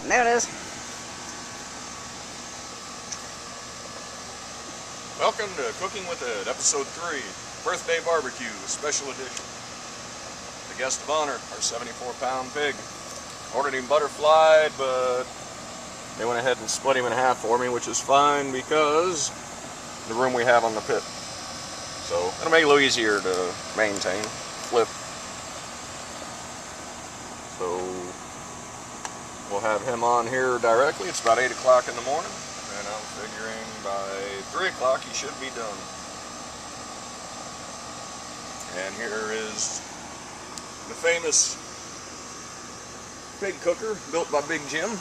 There it is. Welcome to Cooking with Ed, Episode 3, Birthday Barbecue, Special Edition. The guest of honor, our 74-pound pig. Ordered him butterflied, but they went ahead and split him in half for me, which is fine because the room we have on the pit. So it'll make it a little easier to maintain, flip. So we'll have him on here directly. It's about 8 o'clock in the morning, and I'm figuring by 3 o'clock he should be done. And here is the famous pig cooker built by Big Jim. And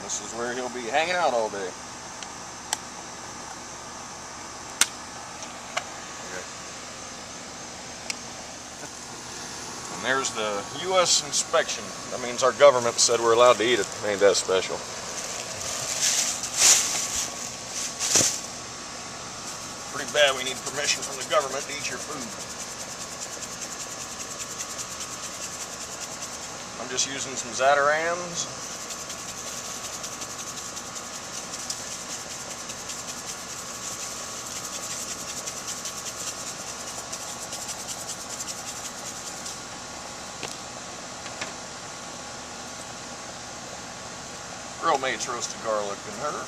this is where he'll be hanging out all day. There's the U.S. inspection. That means our government said we're allowed to eat it. Ain't that special? Pretty bad we need permission from the government to eat your food. I'm just using some Zatarans. Girl Mate's roasted garlic and herb.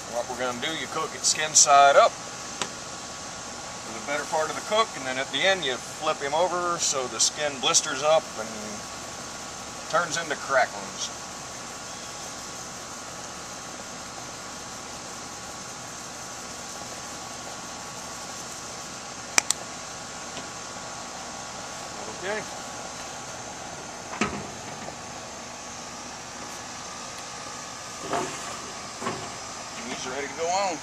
What we're going to do, you cook it skin side up for the better part of the cook, and then at the end you flip him over so the skin blisters up and turns into cracklings. Okay. These are ready to go on.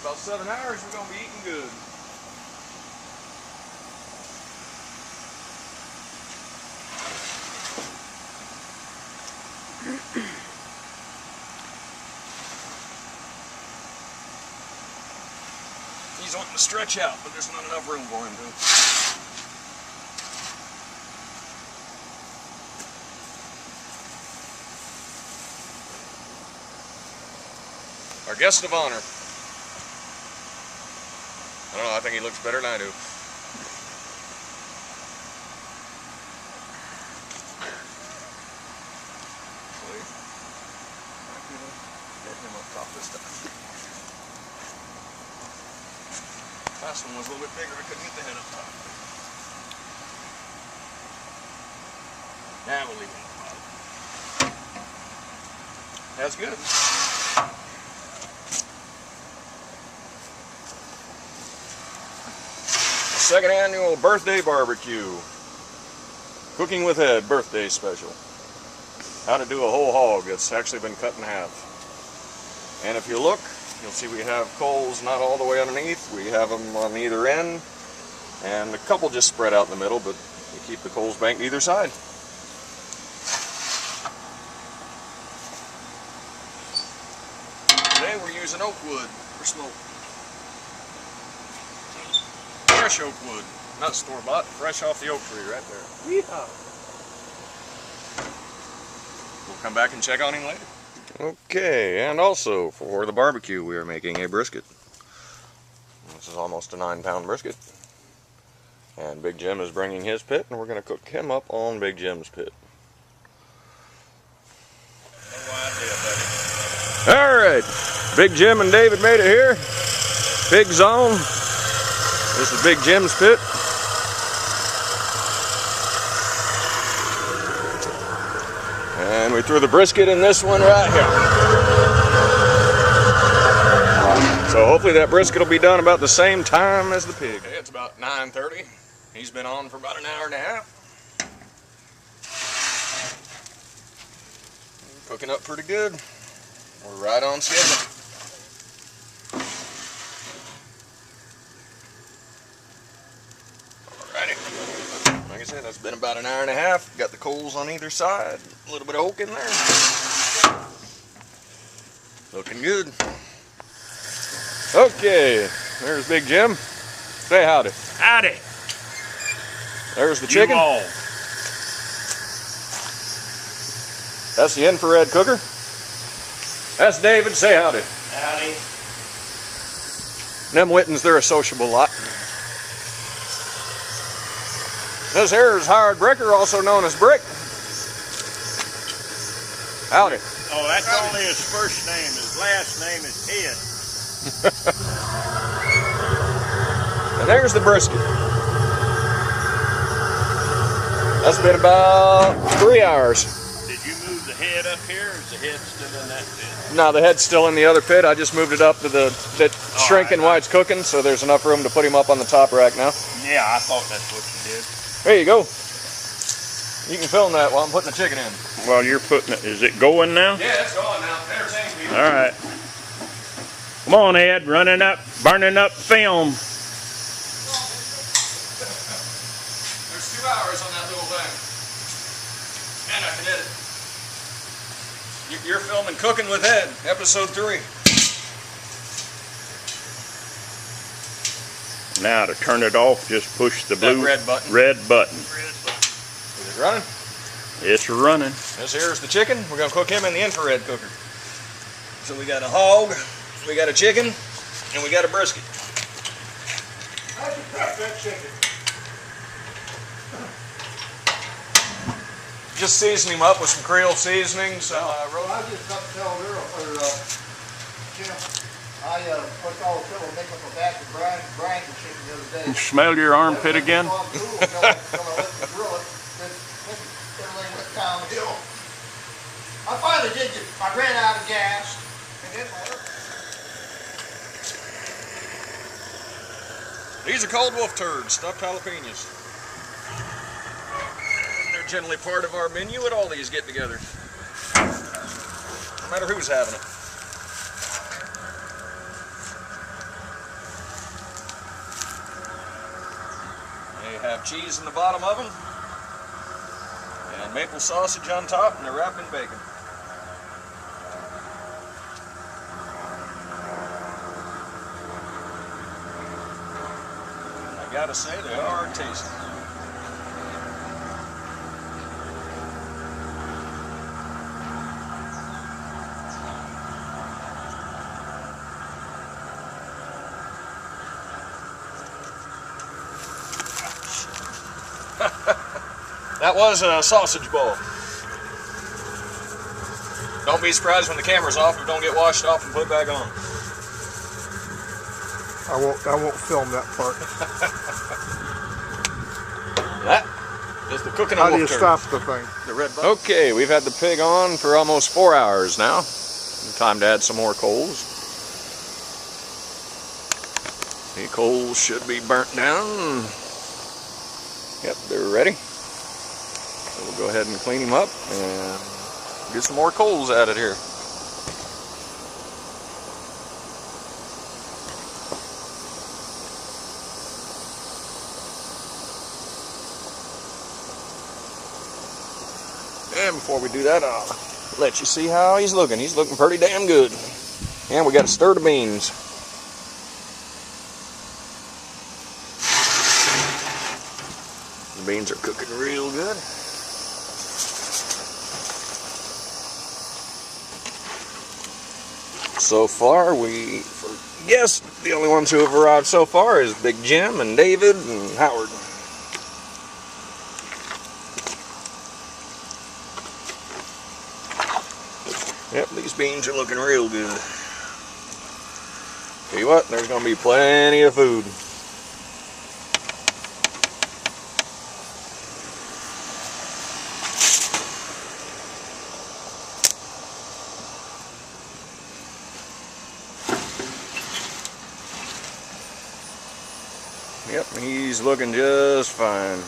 About 7 hours, we're going to be eating good. He's wanting to stretch out, but there's not enough room for him to. Our guest of honor. I don't know, I think he looks better than I do. Get him up top this time. Last one was a little bit bigger, I couldn't get the head up top. Now we'll leave it on the bottom. That's good. second annual birthday barbecue. Cooking with Ed birthday special. How to do a whole hog that's actually been cut in half. And if you look, you'll see we have coals not all the way underneath. We have them on either end. And a couple just spread out in the middle, but we keep the coals banked either side. Today we're using oak wood for smoke. Fresh oak wood, not store-bought, fresh off the oak tree right there. Yeehaw. We'll come back and check on him later. Okay, and also for the barbecue we are making a brisket. This is almost a 9-pound brisket. And Big Jim is bringing his pit, and we're going to cook him up on Big Jim's pit. No idea, buddy. Alright, Big Jim and David made it here. Big zone. This is Big Jim's pit. And we threw the brisket in this one right here. So hopefully that brisket will be done about the same time as the pig. Okay, it's about 9:30. He's been on for about an hour and a half. Cooking up pretty good. We're right on schedule. Alrighty. Like I said, that's been about an hour and a half. Got the coals on either side. A little bit of oak in there. Looking good. Okay, there's Big Jim. Say howdy. Howdy. There's the chicken. You all. That's the infrared cooker. That's David. Say howdy. Howdy. Them Wittens, they're a sociable lot. This here is Howard Bricker, also known as Brick. Howdy. Oh, that's howdy. Only his first name. His last name is Ed. And there's the brisket. That's been about 3 hours. Did you move the head up here, or is the head still in that pit? No, the head's still in the other pit. I just moved it up to the shrinking while it's cooking, so there's enough room to put him up on the top rack now. Yeah, I thought that's what you did. There you go. You can film that while I'm putting the chicken in. Well, you're putting it. Is it going now? Yeah, it's going now. Entertain people. All right. Come on, Ed. Running up, burning up film. There's 2 hours on that little thing. And I can edit. You're filming Cooking with Ed, episode 3. Now to turn it off, just push the blue red button. Red button. Is it running? It's running. This here's the chicken. We're going to cook him in the infrared cooker. So we got a hog, we got a chicken, and we got a brisket. How'd you prep that chicken? Just season him up with some Creole seasonings. I just got to tell Jim, I put all the fill and make up a batch of brine chicken the other day. You smell your armpit again? I finally did get, I ran out of gas, and then These are cold wolf turds, stuffed jalapenos. They're generally part of our menu at all these get-togethers. No matter who's having it. They have cheese in the bottom of them, and maple sausage on top, and they're wrapped in bacon. I gotta say, they are tasty. That was a sausage bowl. Don't be surprised when the camera's off if it don't get washed off and put back on. I won't film that part. That is the cooking of How do you wolf stop turds. the thing? The red button. Okay, we've had the pig on for almost 4 hours now. Time to add some more coals. The coals should be burnt down. Yep, they're ready. So we'll go ahead and clean them up and get some more coals added here. And before we do that, I'll let you see how he's looking. He's looking pretty damn good. And we got to stir the beans. The beans are cooking real good. So far, yes, the only ones who have arrived so far is Big Jim and David and Howard. Yep, these beans are looking real good. Tell you what, there's going to be plenty of food. Yep, he's looking just fine.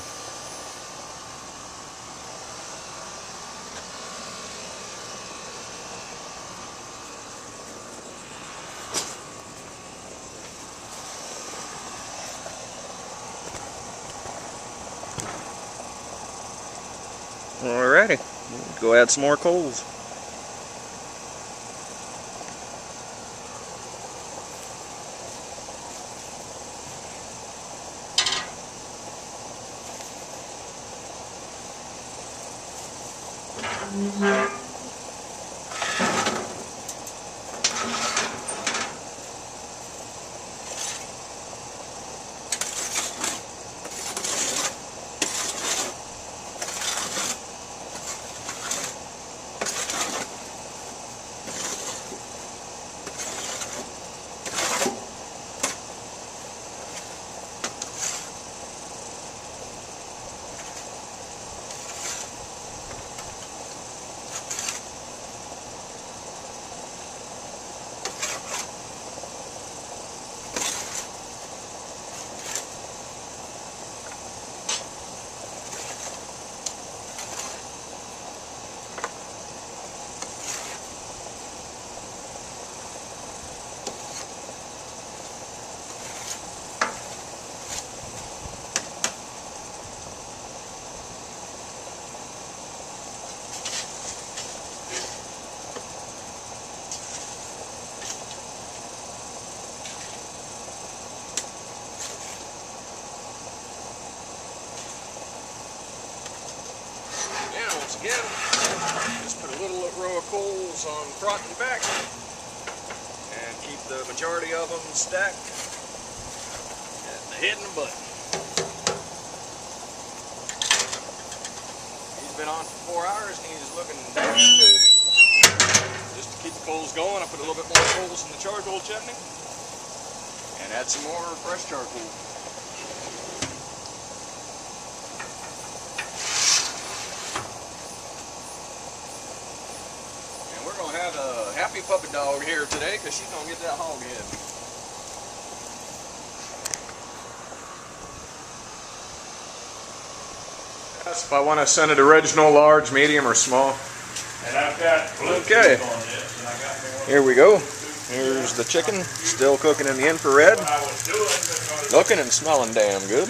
Alrighty, go add some more coals. Again, just put a little row of coals on front and back and keep the majority of them stacked at the head and the butt. He's been on for 4 hours and he's looking damn good. Just to keep the coals going, I put a little bit more coals in the charcoal chutney and add some more fresh charcoal. Have a happy puppy dog here today because she's gonna get that hog head. Yes, if I want to send it original, large, medium, or small. And I've got okay. on this, and I got more. Here we go. Here's the chicken, still cooking in the infrared. Looking and smelling damn good.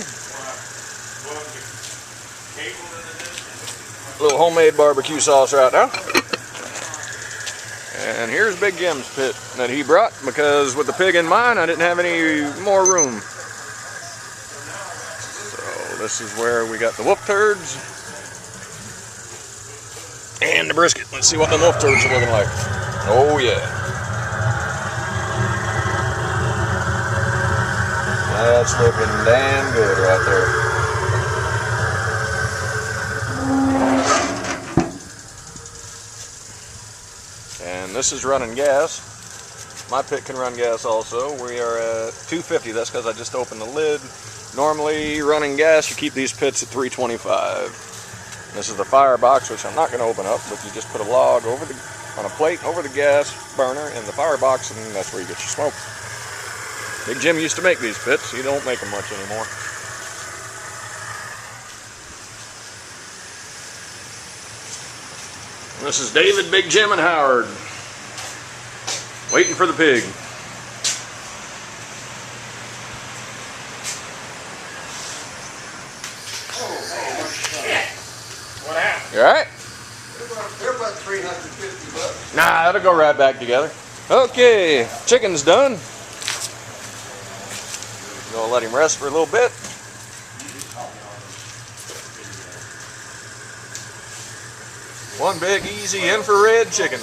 A little homemade barbecue sauce right now. And here's Big Jim's pit that he brought because with the pig in mine, I didn't have any more room. So this is where we got the wolf turds and the brisket. Let's see what the wolf turds are looking like. Oh yeah. That's looking damn good right there. And this is running gas. My pit can run gas also. We are at 250. That's because I just opened the lid. Normally running gas, you keep these pits at 325. This is the firebox, which I'm not going to open up, but you just put a log over on a plate over the gas burner in the firebox, and that's where you get your smoke. Big Jim used to make these pits. He don't make them much anymore. This is David, Big Jim, and Howard. Waiting for the pig. What happened? You alright? They're about $350. Nah, that'll go right back together. Okay, chicken's done. Gonna let him rest for a little bit. One big, easy infrared chicken.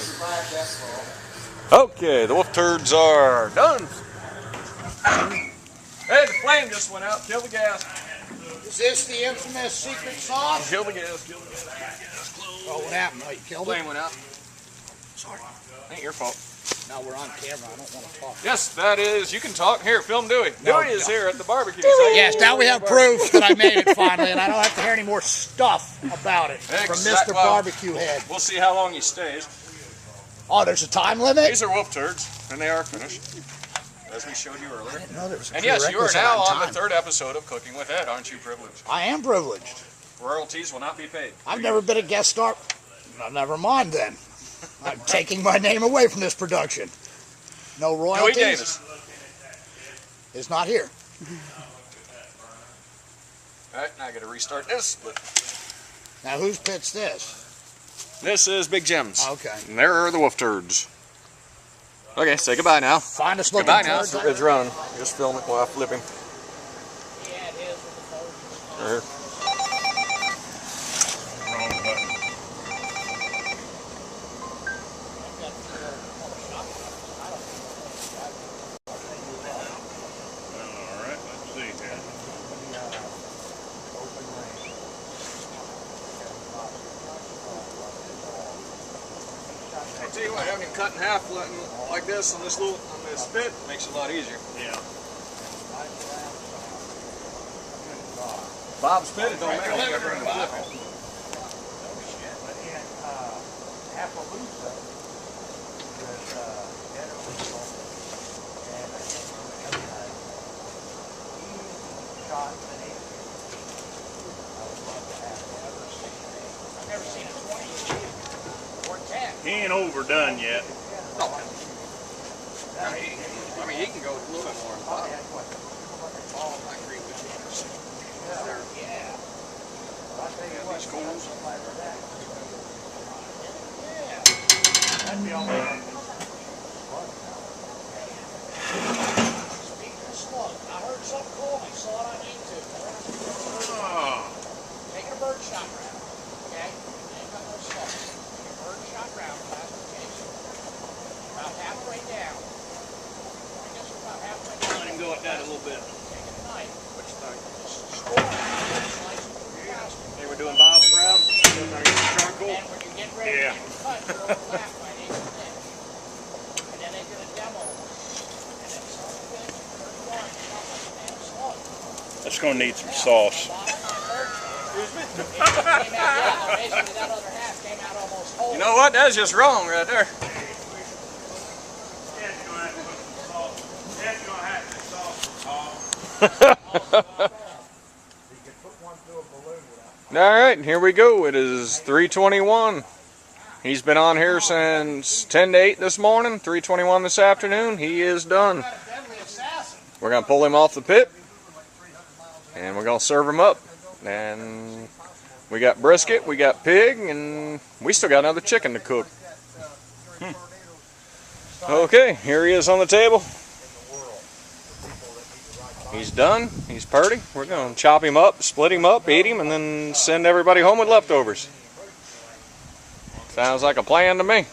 Okay, the wolf turds are done. Hey, the flame just went out. Kill the gas. Is this the infamous secret sauce? Kill the gas. Kill the gas. Oh, what happened? Oh, you killed Flame it? went out. Sorry. Ain't your fault. Now we're on camera. I don't want to talk. Yes, that is. You can talk. Here, film Dewey. No, Dewey is no. here at the barbecue. Yes, now we have proof that I made it finally, and I don't have to hear any more stuff about it from Mr. Well, Barbecue Head. We'll see how long he stays. Oh, there's a time limit? These are wolf turds, and they are finished, as we showed you I earlier. didn't know there was a And yes, you are prerequisite now on the time. third episode of Cooking with Ed. Aren't you privileged? I am privileged. Royalties will not be paid. I've never been a guest star. No, never mind then. I'm taking my name away from this production. No Dewey royalties. Davis. Is not here. All right, now I got to restart this. But Now whose pit's this? this is Big Jim's. Okay. And there are the wolf turds. Okay, say goodbye now. Finest looking Goodbye now. turds It's running. Just film it while I flip him. Right here. Wrong button. All right, let's see here. I tell you what, having him cut in half like this on this spit makes it a lot easier. Yeah. Bob's spit, it don't matter. You got room to flip it. He ain't overdone yet. I mean, he can go a little bit more on top. I agree with you. These coals. Speaking of slug, I heard something cool. I saw it on YouTube. Oh, Taking a bird shot round. Okay? Ain't got no slug. Take a bird shot round classification. About halfway down. I guess we're about halfway down. let him go at that a little bit. Take a knife. Which thing? Just score it out. Slice it through the plastic. Hey, we're doing Bob's round. Charcoal. And when you get ready Yeah. to cut, you'll overlap by an inch. And then they did a demo. And then some of it, 30 yards, shot like a damn slug. That's gonna need some sauce. You know what? That's just wrong right there. All right, here we go. It is 3:21. He's been on here since 10 to 8 this morning, 3:21 this afternoon. He is done. We're going to pull him off the pit, and we're going to serve him up. And we got brisket, we got pig, and we still got another chicken to cook. Okay, here he is on the table. He's done. He's purty. We're going to chop him up, split him up, eat him, and then send everybody home with leftovers. Sounds like a plan to me.